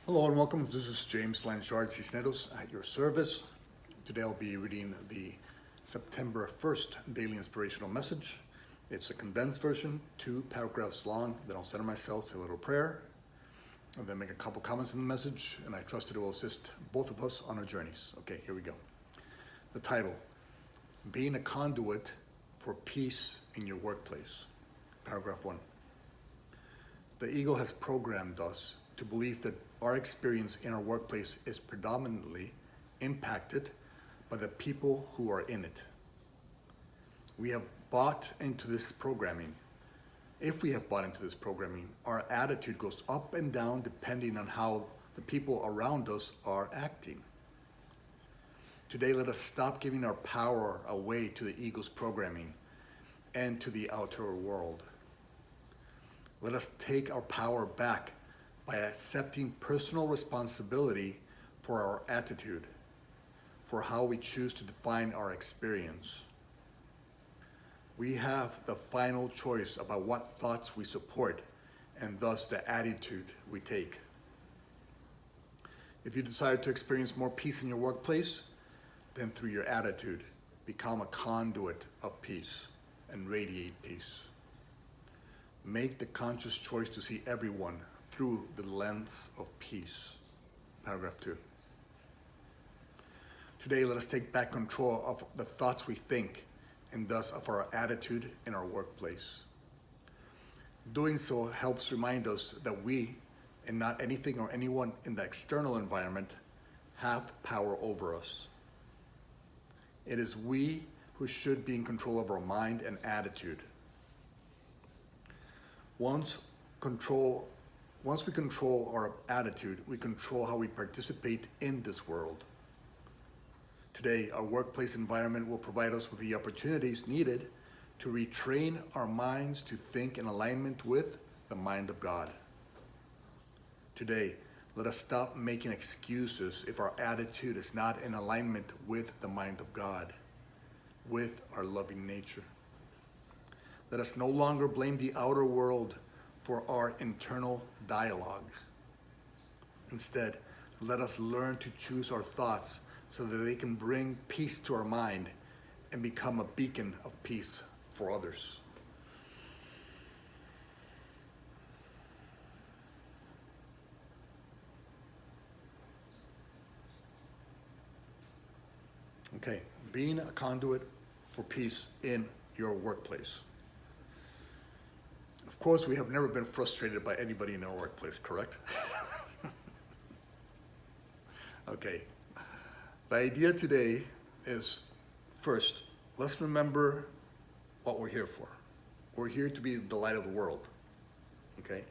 Hello and welcome. This is James Blanchard Cisneros at your service. Today I'll be reading the September 1st Daily Inspirational Message. It's a condensed version, 2 paragraphs long. Then I'll center myself to a little prayer and then make a couple comments in the message, and I trust it will assist both of us on our journeys. Okay, here we go. The title, Being a Conduit for Peace in Your Workplace. Paragraph 1. The ego has programmed us to believe that our experience in our workplace is predominantly impacted by the people who are in it. We have bought into this programming. If we have bought into this programming, our attitude goes up and down depending on how the people around us are acting. Today, let us stop giving our power away to the ego's programming and to the outer world. Let us take our power back by accepting personal responsibility for our attitude, for how we choose to define our experience. We have the final choice about what thoughts we support and thus the attitude we take. If you desire to experience more peace in your workplace, then through your attitude, become a conduit of peace and radiate peace. Make the conscious choice to see everyone through the lens of peace. Paragraph 2. Today, let us take back control of the thoughts we think and thus of our attitude in our workplace. Doing so helps remind us that we, and not anything or anyone in the external environment, have power over us. It is we who should be in control of our mind and attitude. Once we control our attitude, we control how we participate in this world. Today, our workplace environment will provide us with the opportunities needed to retrain our minds to think in alignment with the mind of God. Today, let us stop making excuses if our attitude is not in alignment with the mind of God, with our loving nature. Let us no longer blame the outer world for our internal dialogue. Instead, let us learn to choose our thoughts so that they can bring peace to our mind and become a beacon of peace for others. Okay, being a conduit for peace in your workplace. Of course, we have never been frustrated by anybody in our workplace, correct? Okay. The idea today is, first, let's remember what we're here for. We're here to be the light of the world, okay?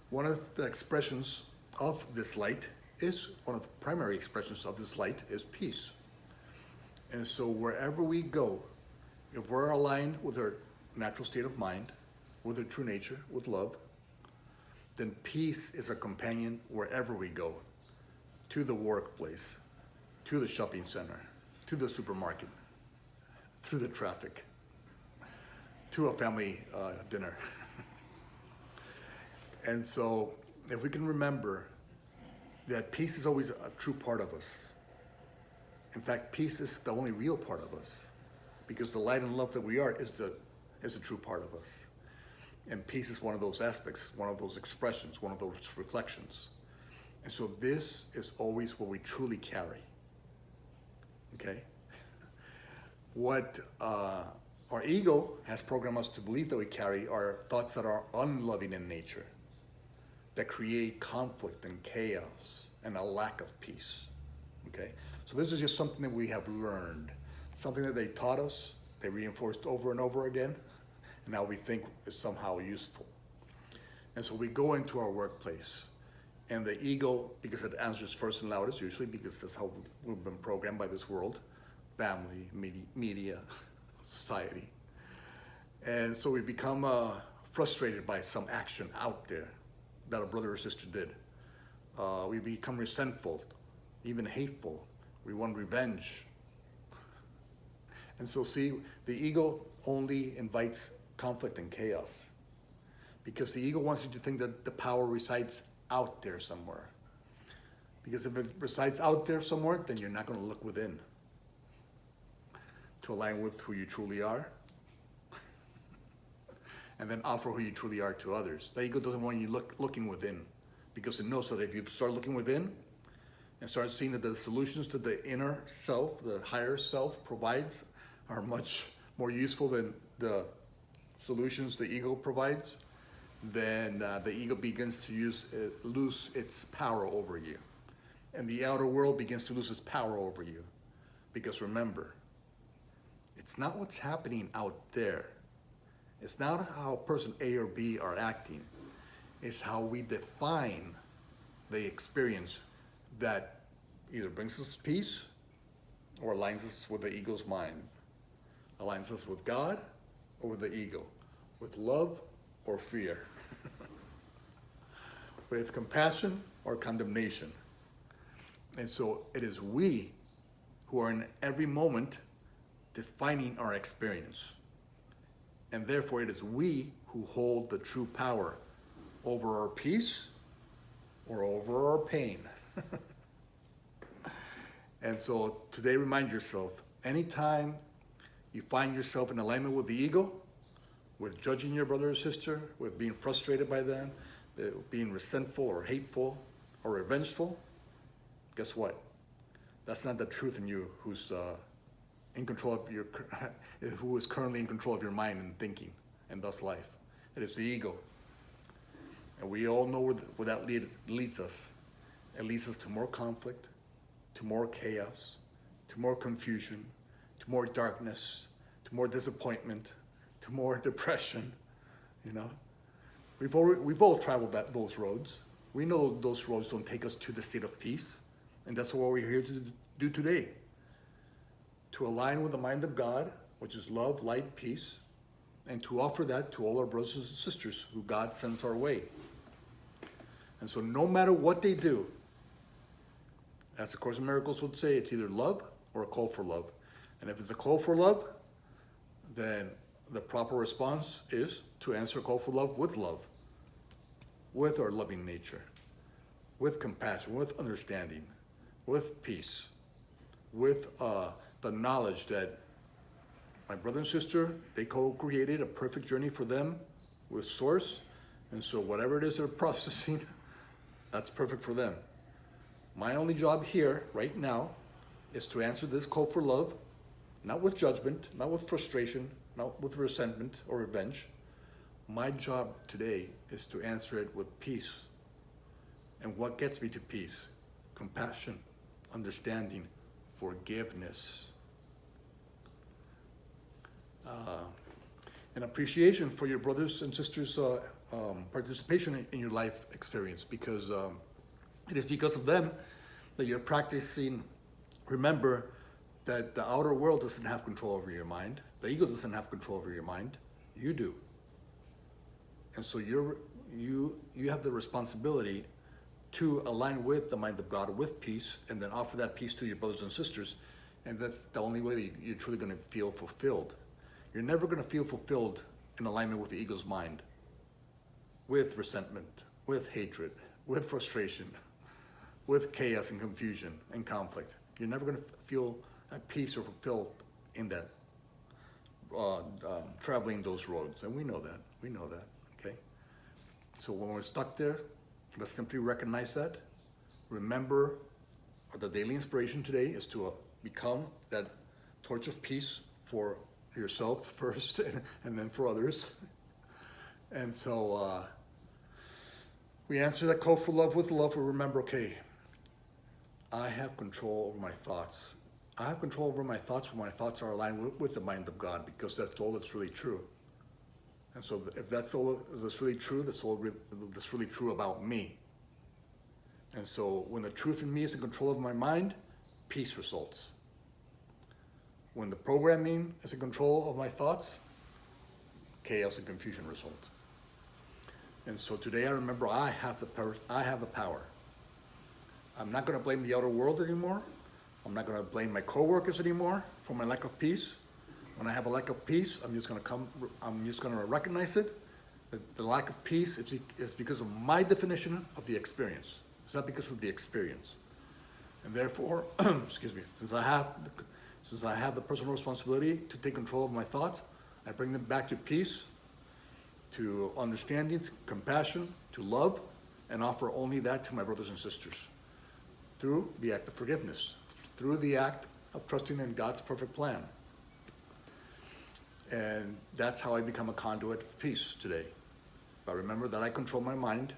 One of the expressions of this light is, one of the primary expressions of this light is peace. And so wherever we go, if we're aligned with our natural state of mind, with our true nature, with love, then peace is our companion wherever we go, to the workplace, to the shopping center, to the supermarket, through the traffic, to a family dinner. And so if we can remember that peace is always a true part of us. In fact, peace is the only real part of us, because the light and love that we are is a true part of us. And peace is one of those aspects, one of those expressions, one of those reflections. And so this is always what we truly carry, okay? What our ego has programmed us to believe that we carry are thoughts that are unloving in nature, that create conflict and chaos and a lack of peace, okay? So this is just something that we have learned, something that they taught us, they reinforced over and over again, and now we think is somehow useful. And so we go into our workplace, and the ego, because it answers first and loudest usually, because that's how we've been programmed by this world, family, media, society. And so we become frustrated by some action out there that a brother or sister did. We become resentful, even hateful. We want revenge. And so see, the ego only invites conflict and chaos, because the ego wants you to think that the power resides out there somewhere. Because if it resides out there somewhere, then you're not going to look within to align with who you truly are and then offer who you truly are to others. The ego doesn't want you looking within, because it knows that if you start looking within and start seeing that the solutions to the inner self, the higher self provides, are much more useful than the solutions the ego provides, then the ego begins to lose its power over you. And the outer world begins to lose its power over you. Because remember, it's not what's happening out there. It's not how person A or B are acting. It's how we define the experience that either brings us peace or aligns us with the ego's mind. Aligns us with God or with the ego. With love or fear. With compassion or condemnation. And so it is we who are in every moment defining our experience. And therefore it is we who hold the true power over our peace or over our pain. And so today remind yourself, anytime you find yourself in alignment with the ego, with judging your brother or sister, with being frustrated by them, being resentful or hateful or revengeful, guess what? That's not the truth in you who's in control of who is currently in control of your mind and thinking, and thus life. It is the ego. And we all know where that leads us. It leads us to more conflict, to more chaos, to more confusion, to more darkness, to more disappointment, to more depression, you know? We've all traveled those roads. We know those roads don't take us to the state of peace. And that's what we're here to do today. To align with the mind of God, which is love, light, peace, and to offer that to all our brothers and sisters who God sends our way. And so no matter what they do, as the Course in Miracles would say, it's either love or a call for love. And if it's a call for love, then the proper response is to answer a call for love, with our loving nature, with compassion, with understanding, with peace, with the knowledge that my brother and sister, they co-created a perfect journey for them with Source. And so whatever it is they're processing, that's perfect for them. My only job here, right now, is to answer this call for love, not with judgment, not with frustration, not with resentment or revenge. My job today is to answer it with peace. And what gets me to peace? Compassion, understanding, forgiveness. And appreciation for your brothers and sisters' participation in your life experience, because it is because of them that you're practicing. Remember that the outer world doesn't have control over your mind. The ego doesn't have control over your mind. You do. And so you have the responsibility to align with the mind of God, with peace, and then offer that peace to your brothers and sisters. And that's the only way that you're truly going to feel fulfilled. You're never going to feel fulfilled in alignment with the ego's mind, with resentment, with hatred, with frustration, with chaos and confusion and conflict. You're never going to feel at peace or fulfilled in that, traveling those roads. And we know that, okay? So when we're stuck there, let's simply recognize that. Remember, the daily inspiration today is to become that torch of peace for yourself first and then for others. And so we answer that call for love with love. We remember, okay, I have control over my thoughts. I have control over my thoughts when my thoughts are aligned with the mind of God, because that's all that's really true. And so if that's all that's really true, that's all that's really true about me. And so when the truth in me is in control of my mind, peace results. When the programming is in control of my thoughts, chaos and confusion result. And so today I remember I have the power. I'm not going to blame the outer world anymore. I'm not going to blame my coworkers anymore for my lack of peace. When I have a lack of peace, I'm just going to recognize it. The lack of peace is because of my definition of the experience. It's not because of the experience. And therefore, excuse me, since I have the personal responsibility to take control of my thoughts, I bring them back to peace, to understanding, to compassion, to love, and offer only that to my brothers and sisters through the act of forgiveness, through the act of trusting in God's perfect plan. And that's how I become a conduit of peace today. I remember that I control my mind,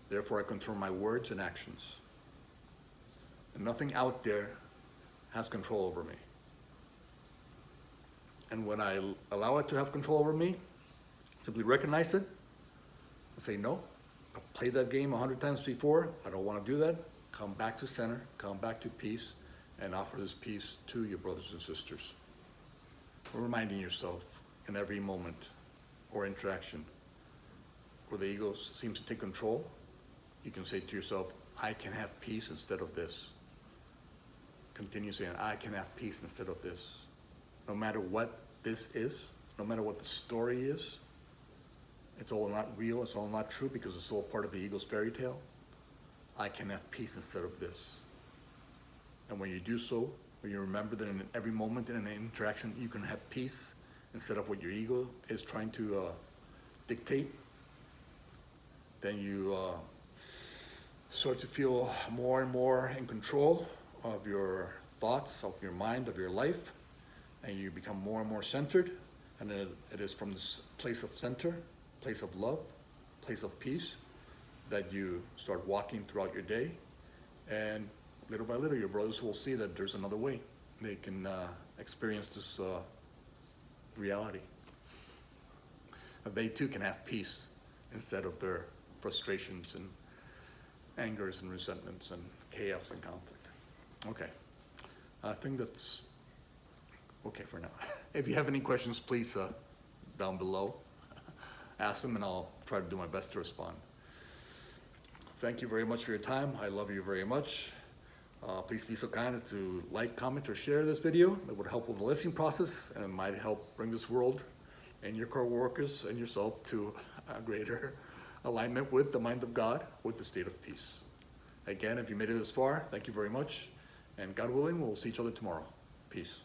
therefore I control my words and actions. And nothing out there has control over me. And when I allow it to have control over me, simply recognize it and say, no, I've played that game 100 times before. I don't want to do that. Come back to center, come back to peace, and offer this peace to your brothers and sisters. Reminding yourself in every moment or interaction where the ego seems to take control, you can say to yourself, I can have peace instead of this. Continue saying, I can have peace instead of this. No matter what this is, no matter what the story is, it's all not real, it's all not true because it's all part of the ego's fairy tale. I can have peace instead of this. And when you do so, when you remember that in every moment in an interaction, you can have peace instead of what your ego is trying to dictate, then you start to feel more and more in control of your thoughts, of your mind, of your life, and you become more and more centered. And it is from this place of center, place of love, place of peace, that you start walking throughout your day. And little by little, your brothers will see that there's another way. They can experience this reality. And they too can have peace instead of their frustrations and angers and resentments and chaos and conflict. Okay, I think that's okay for now. If you have any questions, please down below, ask them and I'll try to do my best to respond. Thank you very much for your time. I love you very much. Please be so kind as to like, comment, or share this video. It would help with the listening process and it might help bring this world and your co-workers and yourself to a greater alignment with the mind of God, with the state of peace. Again, if you made it this far, thank you very much. And God willing, we'll see each other tomorrow. Peace.